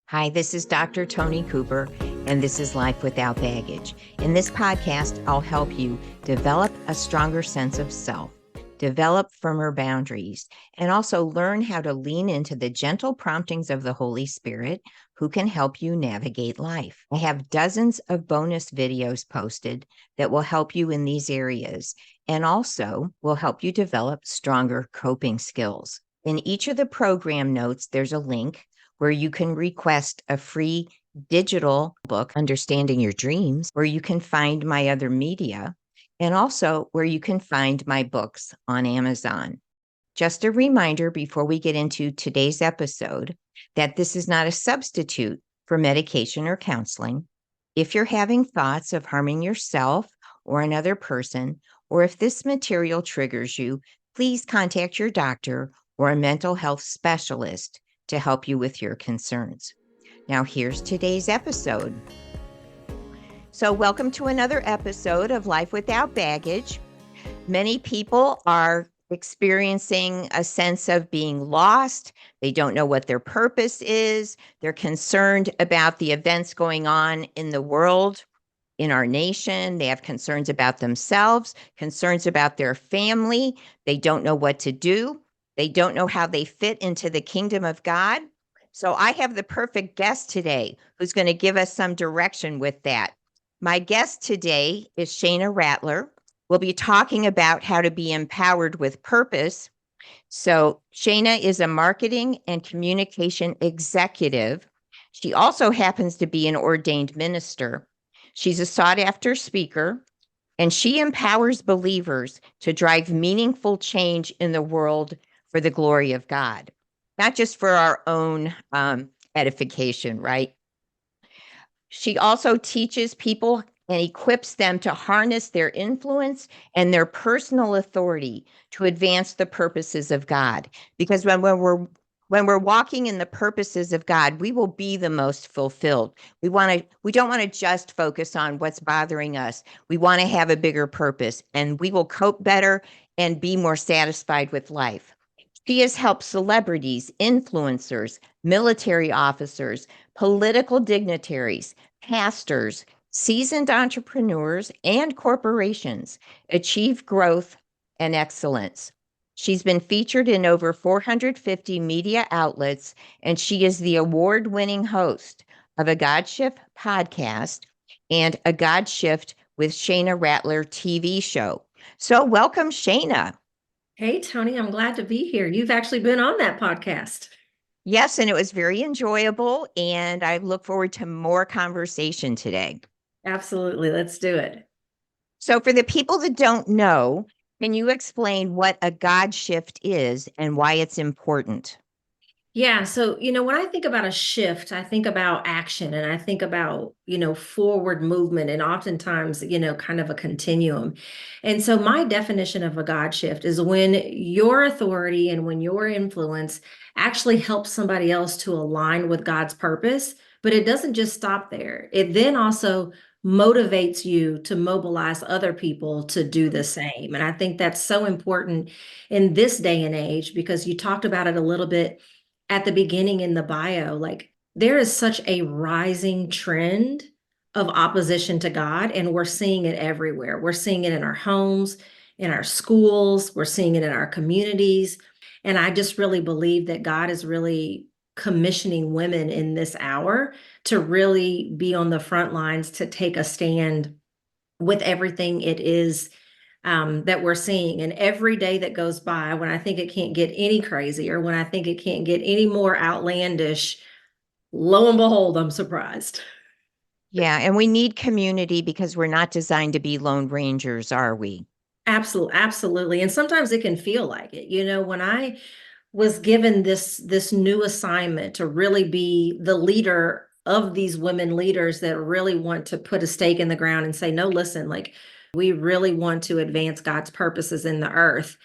Hi, this is Dr. Tony Cooper, and this is Life Without Baggage. In this podcast, I'll help you develop a stronger sense of self, develop firmer boundaries, and also learn how to lean into the gentle promptings of the Holy Spirit who can help you navigate life. I have dozens of bonus videos posted that will help you in these areas and also will help you develop stronger coping skills. In each of the program notes, there's a link where you can request a free digital book, Understanding Your Dreams, where you can find my other media, and also where you can find my books on Amazon. Just a reminder before we get into today's episode that this is not a substitute for medication or counseling. If you're having thoughts of harming yourself or another person, or if this material triggers you, please contact your doctor or a mental health specialist to help you with your concerns. Now, here's today's episode. So, welcome to another episode of Life Without Baggage. Many people are experiencing a sense of being lost. They don't know what their purpose is. They're concerned about the events going on in the world, in our nation. They have concerns about themselves, concerns about their family. They don't know what to do. They don't know how they fit into the kingdom of God. So I have the perfect guest today who's going to give us some direction with that. My guest today is Shayna Rattler. We'll be talking about how to be empowered with purpose. So Shayna is a marketing and communication executive. She also happens to be an ordained minister. She's a sought-after speaker, and she empowers believers to drive meaningful change in the world for the glory of God, not just for our own edification, right? She also teaches people and equips them to harness their influence and their personal authority to advance the purposes of God. Because when we're walking in the purposes of God, we will be the most fulfilled. We don't want to just focus on what's bothering us. We want to have a bigger purpose, and we will cope better and be more satisfied with life. She has helped celebrities, influencers, military officers, political dignitaries, pastors, seasoned entrepreneurs, and corporations achieve growth and excellence. She's been featured in over 450 media outlets, and she is the award-winning host of a God Shift podcast and a God Shift with Shayna Rattler TV show. So welcome, Shayna. Hey, Tony, I'm glad to be here. You've actually been on that podcast. Yes, and it was very enjoyable, and I look forward to more conversation today. Absolutely. Let's do it. So, for the people that don't know, can you explain what a God shift is and why it's important? Yeah. So, when I think about a shift, I think about action and I think about, forward movement and oftentimes, kind of a continuum. And so, my definition of a God shift is when your authority and when your influence actually helps somebody else to align with God's purpose, but it doesn't just stop there. It then also motivates you to mobilize other people to do the same. And I think that's so important in this day and age because you talked about it a little bit at the beginning in the bio, like there is such a rising trend of opposition to God, and we're seeing it everywhere. We're seeing it in our homes, in our schools, we're seeing it in our communities. And I just really believe that God is really commissioning women in this hour to really be on the front lines to take a stand with everything it is that we're seeing. And every day that goes by, when I think it can't get any crazier, when I think it can't get any more outlandish, lo and behold, I'm surprised. Yeah, and we need community because we're not designed to be lone rangers, are we? Absolutely, absolutely. And sometimes it can feel like it. When I was given this new assignment to really be the leader of these women leaders that really want to put a stake in the ground and say, no, listen, like we really want to advance God's purposes in the earth.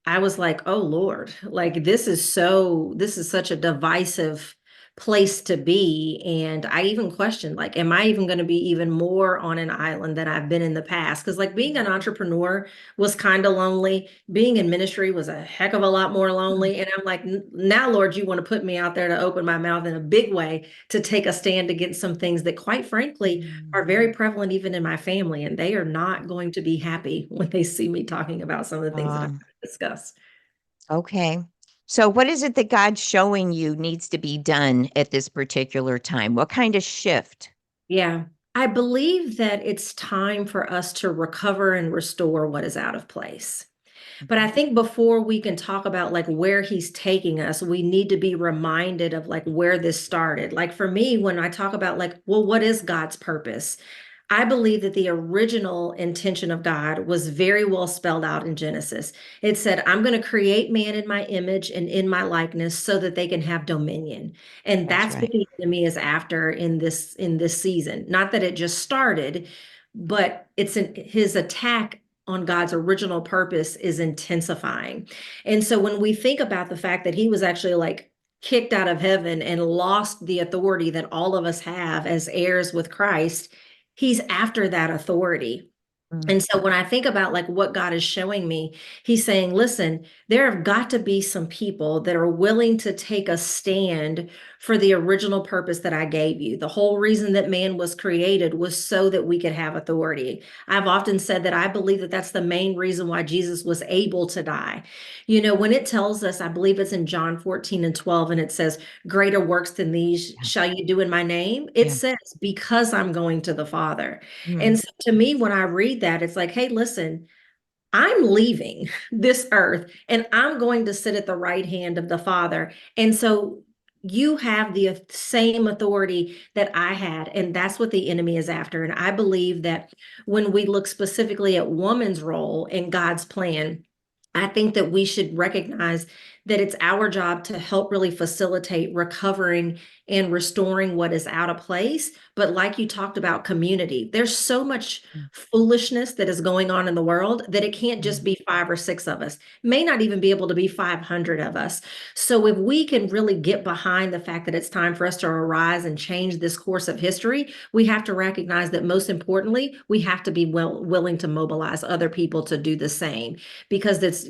I was like, oh Lord, like this is such a divisive place to be. And I even questioned, like, am I even going to be even more on an island than I've been in the past? Because, like, being an entrepreneur was kind of lonely. Being in ministry was a heck of a lot more lonely. And I'm like, now, Lord, you want to put me out there to open my mouth in a big way to take a stand against some things that, quite frankly, are very prevalent even in my family. And they are not going to be happy when they see me talking about some of the things that I'm Um, going to discuss. okay. So, what is it that God's showing you needs to be done at this particular time? What kind of shift? Yeah. I believe that it's time for us to recover and restore what is out of place. But I Mhm. think before we can talk about like where he's taking us, we need to be reminded of like where this started. Like for me, when I talk about like, well, what is God's purpose? I believe that the original intention of God was very well spelled out in Genesis. It said, I'm going to create man in my image and in my likeness so that they can have dominion. And That's that's what right. the enemy is after in this season. Not that it just started, but his attack on God's original purpose is intensifying. And so when we think about the fact that he was actually like kicked out of heaven and lost the authority that all of us have as heirs with Christ, he's after that authority. Mm, And so when I think about like what God is showing me, he's saying, listen, there have got to be some people that are willing to take a stand for the original purpose that I gave you. The whole reason that man was created was so that we could have authority. I've often said that I believe that that's the main reason why Jesus was able to die. You know, when it tells us, I believe it's in John 14 and 12, and it says, greater works than these yeah. shall you do in my name. It Yeah. says, because I'm going to the Father. And Mm, so to me, when I read that, it's like, hey, listen, I'm leaving this earth and I'm going to sit at the right hand of the Father. And so you have the same authority that I had. And that's what the enemy is after. And I believe that when we look specifically at woman's role in God's plan, I think that we should recognize that it's our job to help really facilitate recovering and restoring what is out of place. But like you talked about community, there's so much mm, foolishness that is going on in the world that it can't just mm, be 5 or 6 of us, may not even be able to be 500 of us. So if we can really get behind the fact that it's time for us to arise and change this course of history, we have to recognize that most importantly, we have to be willing to mobilize other people to do the same, because that's,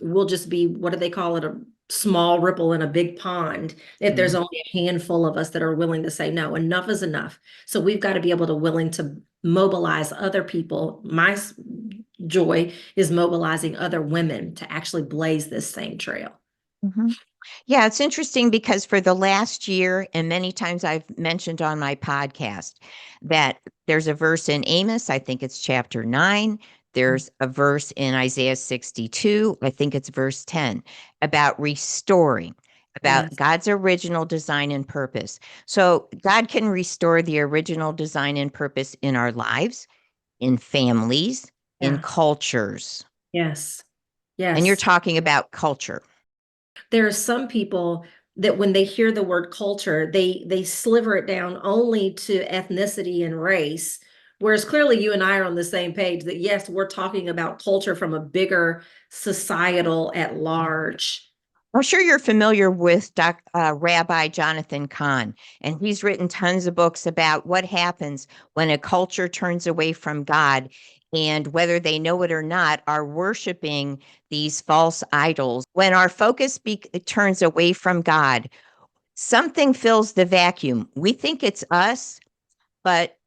we'll just be, what do they call it? A small ripple in a big pond if there's mm. only a handful of us that are willing to say no, enough is enough. So we've got to be able to willing to mobilize other people. My joy is mobilizing other women to actually blaze this same trail. Mhm. Yeah, it's interesting because for the last year, and many times I've mentioned on my podcast that there's a verse in Amos, I think it's chapter 9. There's a verse in Isaiah 62, I think it's verse 10, about restoring, about Yes. God's original design and purpose. So God can restore the original design and purpose in our lives, in families, in Yeah. cultures. Yes. And you're Yes. talking about culture. There are some people that when they hear the word culture, they sliver it down only to ethnicity and race. Whereas clearly you and I are on the same page that yes, we're talking about culture from a bigger societal at large. I'm sure you're familiar with Rabbi Jonathan Kahn, and he's written tons of books about what happens when a culture turns away from God and whether they know it or not, are worshiping these false idols. When our focus turns away from God, something fills the vacuum. We think it's us, but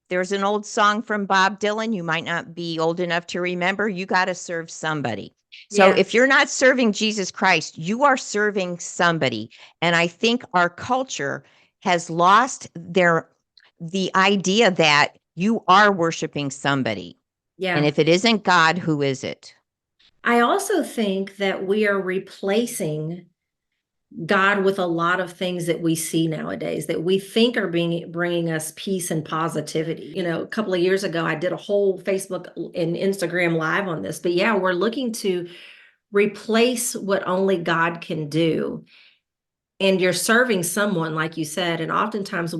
there's an old song from Bob Dylan. You might not be old enough to remember. You got to serve somebody. So Yeah. if you're not serving Jesus Christ, you are serving somebody. And I think our culture has lost the idea that you are worshiping somebody. And Yeah. if it isn't God, who is it? I also think that we are replacing God with a lot of things that we see nowadays that we think are bringing us peace and positivity. You know, a couple of years ago, I did a whole Facebook and Instagram live on this. But yeah, we're looking to replace what only God can do. And you're serving someone, like you said, and oftentimes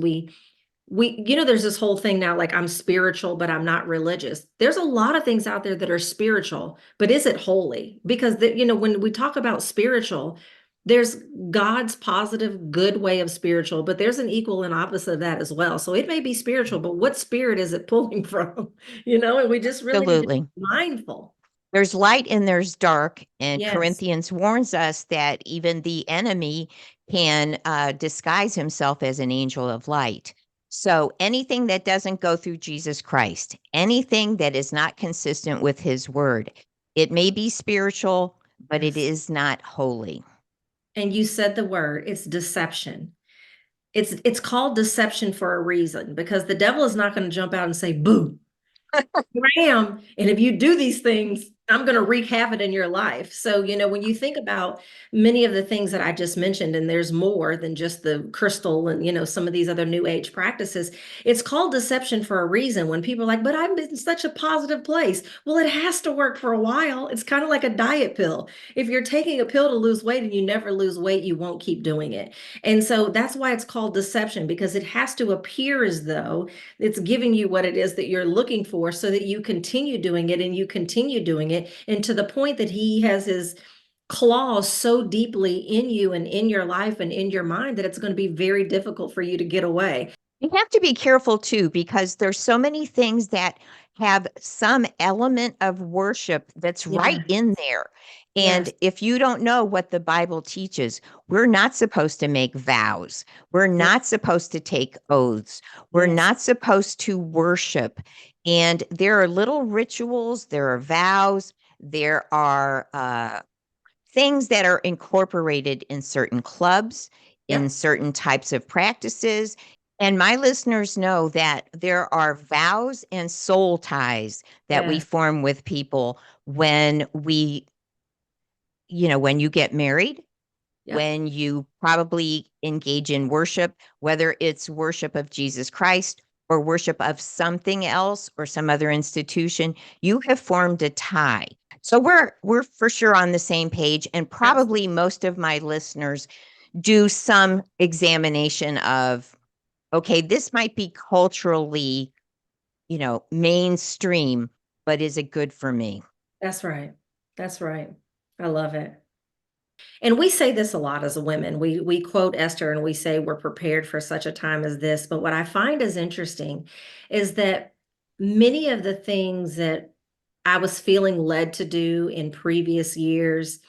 there's this whole thing now, like I'm spiritual, but I'm not religious. There's a lot of things out there that are spiritual, but is it holy? Because when we talk about spiritual, There's God's positive, good way of spiritual, but there's an equal and opposite of that as well. So it may be spiritual, but what spirit is it pulling from? And we just really need to be Absolutely. mindful. There's light and there's dark. And Yes. Corinthians warns us that even the enemy can disguise himself as an angel of light. So anything that doesn't go through Jesus Christ, anything that is not consistent with his word, it may be spiritual, but it Yes. is not holy. And you said the word, it's deception. It's called deception for a reason because the devil is not going to jump out and say, boo, here I am. And if you do these things, I'm going to wreak havoc in your life. So, when you think about many of the things that I just mentioned, and there's more than just the crystal and, some of these other new age practices, it's called deception for a reason. When people are like, but I'm in such a positive place. Well, it has to work for a while. It's kind of like a diet pill. If you're taking a pill to lose weight and you never lose weight, you won't keep doing it. And so that's why it's called deception, because it has to appear as though it's giving you what it is that you're looking for so that you continue doing it and you continue doing it. And to the point that he has his claws so deeply in you and in your life and in your mind that it's going to be very difficult for you to get away. You have to be careful too, because there's so many things that have some element of worship that's Yeah. right in there. And Yes. if you don't know what the Bible teaches, we're not supposed to make vows. We're Yeah. not supposed to take oaths. We're Yes. not supposed to worship. And there are little rituals, there are vows, there are things that are incorporated in certain clubs, in Yep. certain types of practices. And my listeners know that there are vows and soul ties that we Yes. form with people when when you get married, Yep. when you probably engage in worship, whether it's worship of Jesus Christ or worship of something else or some other institution, you have formed a tie. So we're for sure on the same page, and Absolutely. probably most of my listeners do some examination of, okay, this might be culturally, mainstream, but is it good for me? That's right. That's right. I love it. And we say this a lot as women. We quote Esther and we say we're prepared for such a time as this. But what I find is interesting is that many of the things that I was feeling led to do in previous years,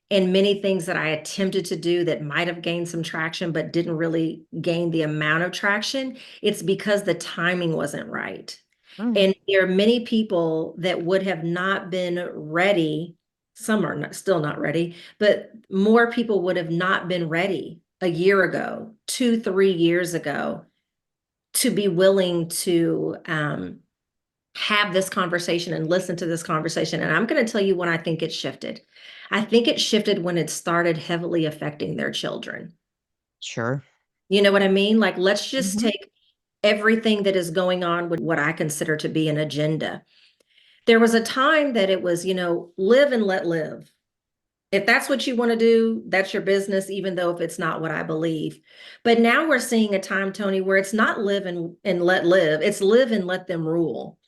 and many things that I attempted to do that might have gained some traction but didn't really gain the amount of traction, it's because the timing wasn't right. Mm, And there are many people that would have not been ready. Some are not, still not ready, but more people would have not been ready a year ago, 2, 3 years ago, to be willing to have this conversation and listen to this conversation. And I'm going to tell you when I think it shifted. I think it shifted when it started heavily affecting their children. sure. You know what I mean? Like, let's just Mhm. take everything that is going on with what I consider to be an agenda. There was a time that it was, live and let live. If that's what you want to do, that's your business, even though if it's not what I believe. But now we're seeing a time, Tony, where it's not live and let live, it's live and let them rule.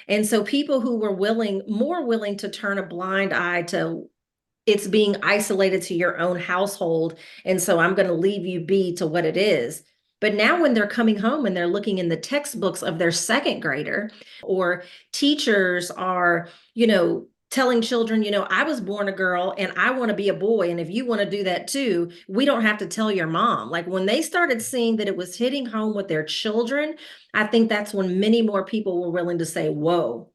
And so people who were more willing to turn a blind eye to it's being isolated to your own household. And so I'm going to leave you be to what it is. But now, when they're coming home and they're looking in the textbooks of their second grader, or teachers are, telling children, I was born a girl and I want to be a boy. And if you want to do that too, we don't have to tell your mom. Like when they started seeing that it was hitting home with their children, I think that's when many more people were willing to say, whoa.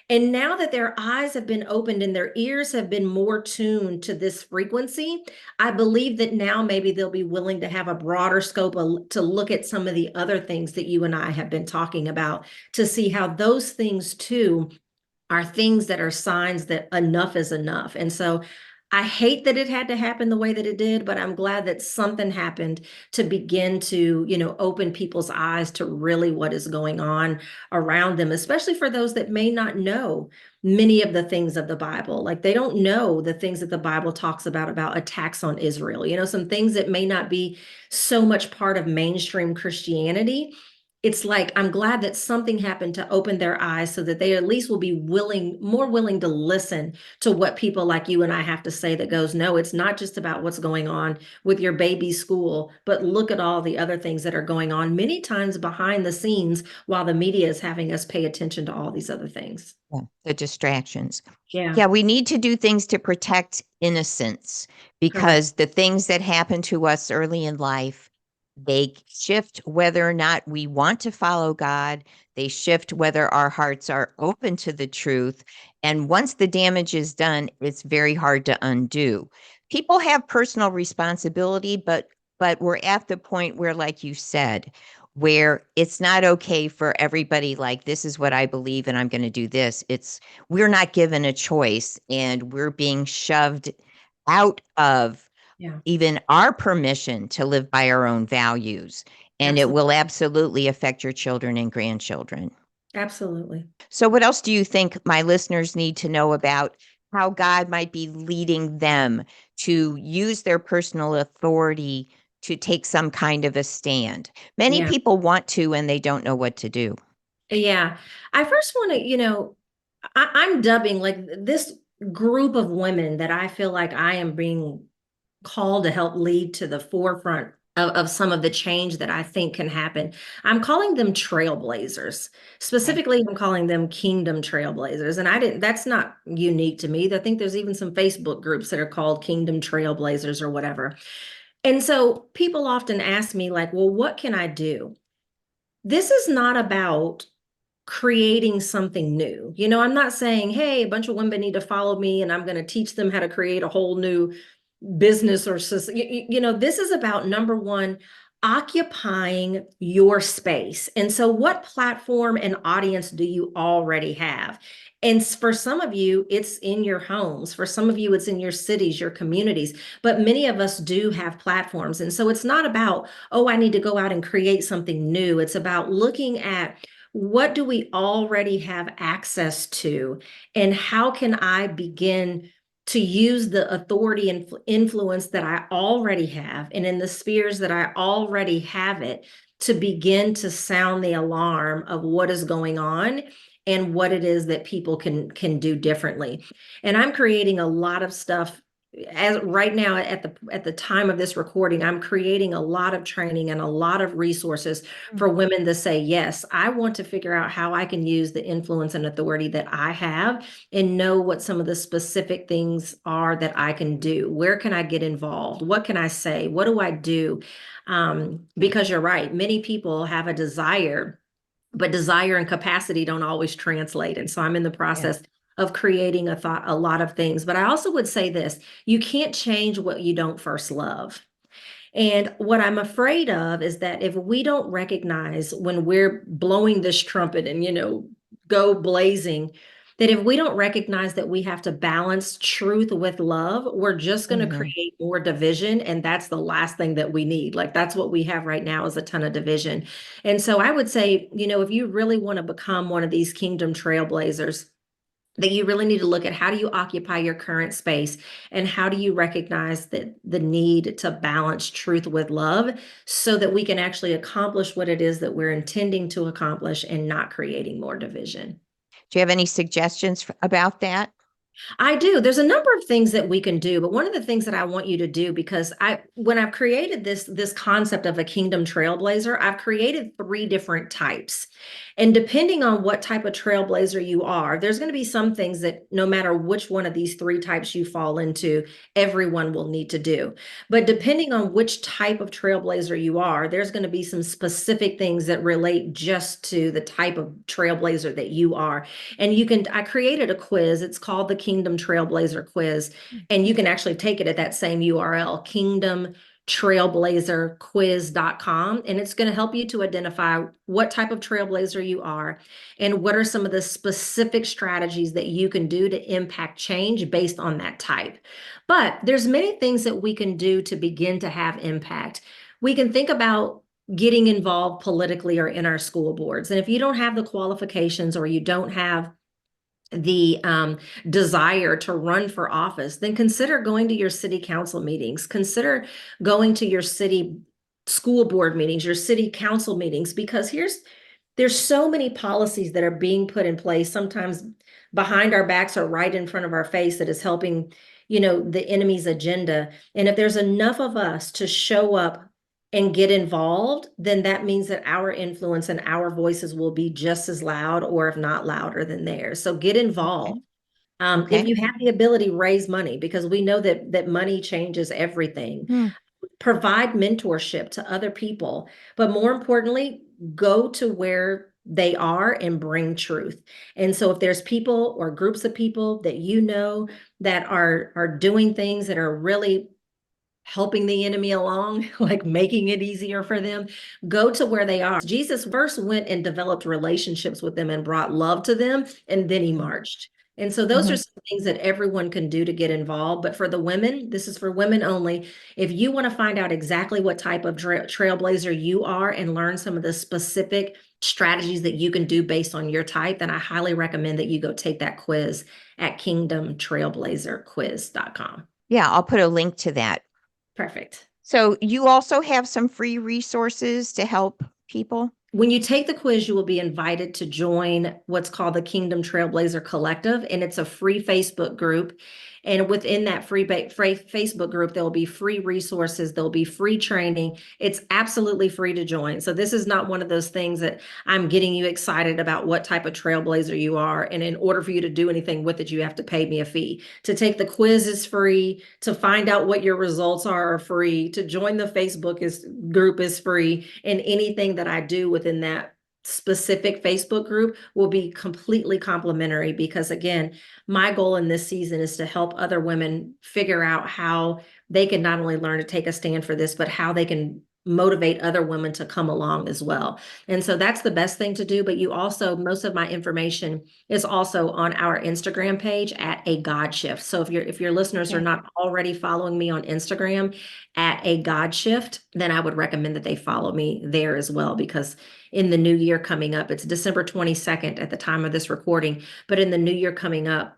And now that their eyes have been opened and their ears have been more tuned to this frequency, I believe that now maybe they'll be willing to have a broader scope to look at some of the other things that you and I have been talking about to see how those things too are things that are signs that enough is enough. And so I hate that it had to happen the way that it did, but I'm glad that something happened to begin to, open people's eyes to really what is going on around them, especially for those that may not know many of the things of the Bible. Like they don't know the things that the Bible talks about attacks on Israel, some things that may not be so much part of mainstream Christianity. it's like I'm glad that something happened to open their eyes so that they at least will be more willing to listen to what people like you and I have to say, that goes, no, it's not just about what's going on with your baby's school, but look at all the other things that are going on many times behind the scenes while the media is having us pay attention to all these other things. Yeah, the distractions. Yeah, Yeah, we need to do things to protect innocence correct. because the things that happen to us early in life, they shift whether or not we want to follow God. They shift whether our hearts are open to the truth. And once the damage is done, it's very hard to undo. People have personal responsibility, but we're at the point where, like you said, where it's not okay for everybody, like, this is what I believe and I'm going to do this. It's we're not given a choice and we're being shoved out of Yeah, even our permission to live by our own values. And it absolutely. will absolutely affect your children and grandchildren. Absolutely. So, what else do you think my listeners need to know about how God might be leading them to use their personal authority to take some kind of a stand? Many Yeah. people want to, and they don't know what to do. Yeah. I first want to, I'm dubbing like this group of women that I feel like I am being called to help lead to the forefront of some of the change that I think can happen. I'm calling them trailblazers. Okay. Specifically, I'm calling them kingdom trailblazers. And that's not unique to me. I think there's even some Facebook groups that are called kingdom trailblazers or whatever. And so people often ask me, like, well, what can I do? This is not about creating something new. I'm not saying, hey, a bunch of women need to follow me and I'm going to teach them how to create a whole new business or system. This is about number one, occupying your space. And so, what platform and audience do you already have? And for some of you, it's in your homes. For some of you, it's in your cities, your communities. But many of us do have platforms. And so it's not about, oh, I need to go out and create something new. It's about looking at what do we already have access to, and how can I begin to use the authority and influence that I already have, and in the spheres that I already have it, to begin to sound the alarm of what is going on and what it is that people can do differently. And I'm creating a lot of stuff as right now at the time of this recording. I'm creating a lot of training and a lot of resources for women to say, yes, I want to figure out how I can use the influence and authority that I have and know what some of the specific things are that I can do. Where can I get involved? What can I say? What do I do? Because you're right, many people have a desire, but desire and capacity don't always translate. And so I'm in the Yeah. process of creating a lot of things. But I also would say this: you can't change what you don't first love. And what I'm afraid of is that if we don't recognize when we're blowing this trumpet and, go blazing, that if we don't recognize that we have to balance truth with love, we're just going to Mhm. create more division. And that's the last thing that we need. Like, that's what we have right now, is a ton of division. And so I would say, if you really want to become one of these kingdom trailblazers, that you really need to look at, how do you occupy your current space, and how do you recognize that the need to balance truth with love, so that we can actually accomplish what it is that we're intending to accomplish and not creating more division. Do you have any suggestions about that? I do. There's a number of things that we can do, but one of the things that I want you to do, because when I've created this concept of a kingdom trailblazer, I've created three different types. And depending on what type of trailblazer you are, there's going to be some things that no matter which one of these three types you fall into, everyone will need to do. But depending on which type of trailblazer you are, there's going to be some specific things that relate just to the type of trailblazer that you are. And I created a quiz. It's called the Kingdom Trailblazer Quiz. And you can actually take it at that same URL, kingdomtrailblazerquiz.com. And it's going to help you to identify what type of trailblazer you are and what are some of the specific strategies that you can do to impact change based on that type. But there's many things that we can do to begin to have impact. We can think about getting involved politically or in our school boards. And if you don't have the qualifications, or you don't have the desire to run for office, then consider going to your city council meetings. Consider going to your city school board meetings, your city council meetings, because there's so many policies that are being put in place, sometimes behind our backs or right in front of our face, that is helping, the enemy's agenda. And if there's enough of us to show up and get involved, then that means that our influence and our voices will be just as loud, or if not louder than theirs. So get involved. If Okay. you have the ability, raise money, because we know that money changes everything. Hmm. Provide mentorship to other people, but more importantly, go to where they are and bring truth. And so if there's people or groups of people that that are doing things that are really helping the enemy along, like making it easier for them, go to where they are. Jesus first went and developed relationships with them and brought love to them, and then he marched. And so those are Mhm. some things that everyone can do to get involved. But for the women, this is for women only. If you want to find out exactly what type of trailblazer you are and learn some of the specific strategies that you can do based on your type, then I highly recommend that you go take that quiz at kingdomtrailblazerquiz.com. Yeah, I'll put a link to that. Perfect. So you also have some free resources to help people? When you take the quiz, you will be invited to join what's called the Kingdom Trailblazer Collective, and it's a free Facebook group. And within that free Facebook group, there will be free resources, there'll be free training. It's absolutely free to join. So this is not one of those things that I'm getting you excited about what type of trailblazer you are. And in order for you to do anything with it, you have to pay me a fee. To take the quiz is free. To find out what your results are free. To join the Facebook group is free. And anything that I do within that specific Facebook group will be completely complimentary, because again, my goal in this season is to help other women figure out how they can not only learn to take a stand for this, but how they can motivate other women to come along as well. And so that's the best thing to do. But most of my information is also on our Instagram page at A God Shift. So if your listeners are Okay. not already following me on Instagram at A God Shift, then I would recommend that they follow me there as well, because in the new year coming up, it's December 22nd at the time of this recording, but in the new year coming up,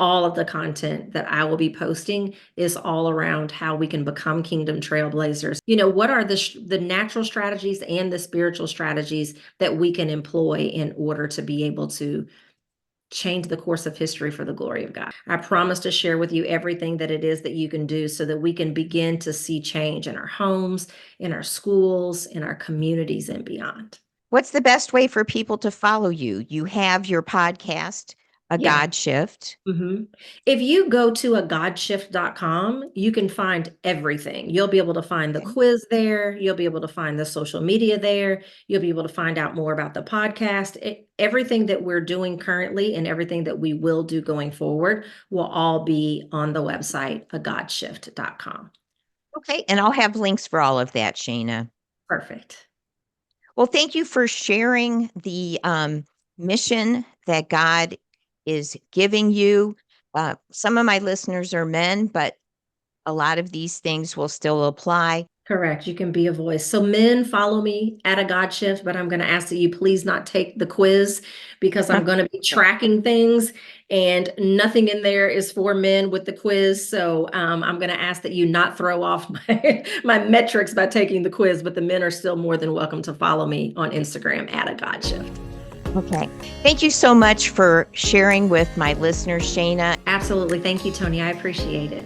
all of the content that I will be posting is all around how we can become kingdom trailblazers. What are the natural strategies and the spiritual strategies that we can employ in order to be able to change the course of history for the glory of God. I promise to share with you everything that it is that you can do so that we can begin to see change in our homes, in our schools, in our communities, and beyond. What's the best way for people to follow you? You have your podcast, A Yeah. God Shift. Mm-hmm. If you go to agodshift.com, you can find everything. You'll be able to find the Okay. quiz there. You'll be able to find the social media there. You'll be able to find out more about the podcast. Everything that we're doing currently and everything that we will do going forward will all be on the website, agodshift.com. Okay. And I'll have links for all of that, Shayna. Perfect. Well, thank you for sharing the mission that God is giving you. Some of my listeners are men, but a lot of these things will still apply. Correct. You can be a voice. So men, follow me at A God Shift, but I'm going to ask that you please not take the quiz, because I'm going to be tracking things and nothing in there is for men with the quiz. So I'm going to ask that you not throw off my metrics by taking the quiz, but the men are still more than welcome to follow me on Instagram at A God Shift. Okay. Thank you so much for sharing with my listeners, Shayna. Absolutely. Thank you, Tony. I appreciate it.